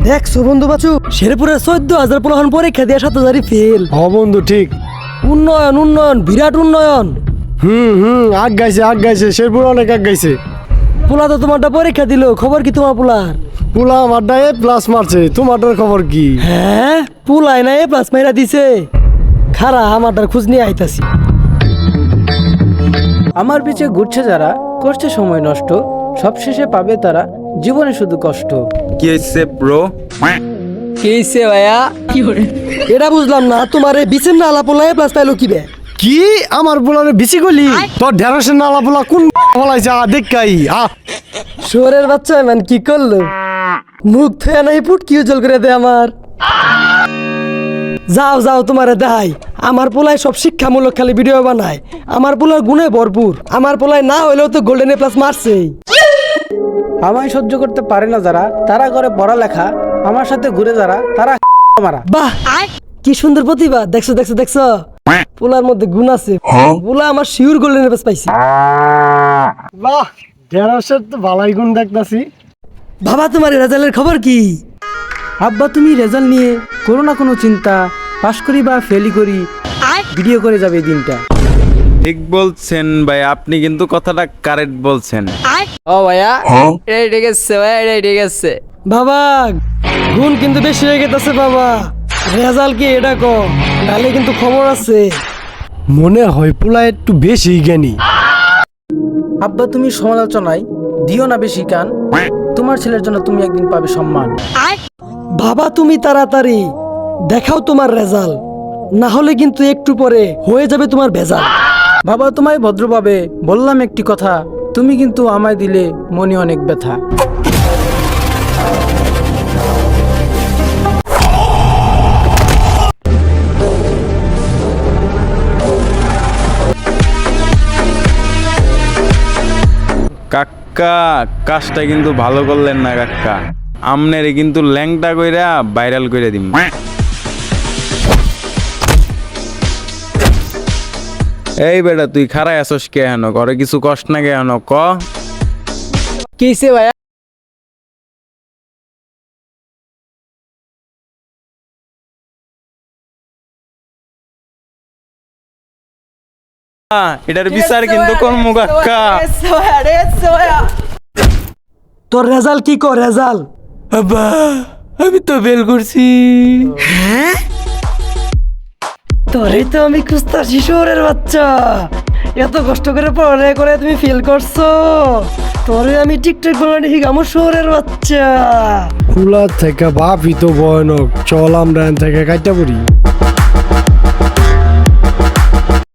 দেখছো বন্ধু বাচু শেরপুরের 14,000 পোলাহান পরীক্ষা দিয়ে 7,000 ফেল। হ বন্ধু ঠিক। উন্নয়ন উন্নয়ন বিরাট উন্নয়ন। আগ গাইছে শেরপুর অনেক আগ গাইছে। পোলা তো তোমারটা পরীক্ষা দিল, খবর কি তোমার পোলার? পুলা আমারটা A+ মারছে, তোমারটার খবর কি? হ্যাঁ পোলাই না A+ মাইরা দিছে। খারা আমারটার খোঁজ নিয়ে আইতাছি। আমার পিছে ঘুরছে যারা, করছে সময় নষ্ট, সবশেষে পাবে তারা জীবনে শুধু কষ্ট। কি হয়েছে ব্রো? কেইছে ভাইয়া? এটা বুঝলাম না, তোমার এই বিচের না আলা পোলা A+ পাইলো কি বে? কি আমার পোলারে বিচি গলি? তোর ঢেঁড়সের নালা পোলা কোন বলাইছে? দেখাই শোরের বাচ্চা ম্যান কি করলো? মুখ থুয়া নাই ফুটকি উজ্জ্বল করে দে আমার। যাও যাও তোমারে দেখাই, আমার পোলায় সব শিক্ষামূলক খালি ভিডিও বানায়। আমার পোলার গুণে ভরপুর, আমার পোলায় না হইলেও তো গোল্ডেন A+ মারছেই। আমায় সহ্য করতে পারে না যারা, তারা করে পড়ালেখা, আমার সাথে ঘুরে যারা, তারা মারা। বাহ কি সুন্দর প্রতিভা! দেখছো দেখছো দেখছো, পোলার মধ্যে গুণ আছে। পোলা আমার শিওর গোল্ডেন A+ পাইছি। বাহ, ঢেঁড়সের তো ভালাই গুণ দেখতাছি। বাবা তোমার রেজাল্টের খবর কি? আব্বা তুমি রেজাল্ট নিয়ে করো না কোনো চিন্তা, পাস করি বা ফেলি করি, ভিডিও করে যাবে এই দিনটা। ঠিক বলছেন ভাই, আপনি কিন্তু কথাটা কারেক্ট বলছেন। ও ভাইয়া এটাই ঠিক আছে ভাইয়া, এটাই ঠিক আছে। বাবা গুণ কিন্তু বেশি হয়ে গেছে বাবা। রেজাল্ট কি এটা কো, নালে কিন্তু খবর আছে। মনে হয় পোলা একটু বেশি জ্ঞানী। আব্বা তুমি সমালোচনায় দিও না বেশি কান, তোমার ছেলের জন্য তুমি একদিন পাবে সম্মান। বাবা তুমি তাড়াতাড়ি দেখাও তোমার রেজাল্ট, না হলে কিন্তু একটু পরে হয়ে যাবে তোমার ভেজাল। বাবা তোমায় ভদ্রভাবে বললাম একটি কথা, তুমি কিন্তু আমায় দিলে মনে অনেক ব্যথা। কাকা কাজটা কিন্তু ভালো করলেন না কাকা, আমনেরে কিন্তু ল্যাংটা কইরা ভাইরাল কইরা দিম। এই বেটা তুই খারাই আসস কে হেন, ঘরে কিছু কষ্ট না কে হেন ক? কিসে ভাইয়া? এটার বিচার কিন্তু করমু কাকা। তোর রেজাল্ট কি কর রেজাল্ট? আব্বা আমি তো ফেল করছি। হ্যাঁ তোরে তো আমি খুঁজতাছি শহরের বাচ্চা। এত কষ্ট করে পড়ালেখা করে তুমি ফেল করছো, তোরে আমি টিকটক বানানি আমার শহরের বাচ্চা। পোলা থেকে বাপই তো ভয়ানক। চল আমরা এখান থেকে কাইটা পড়ি।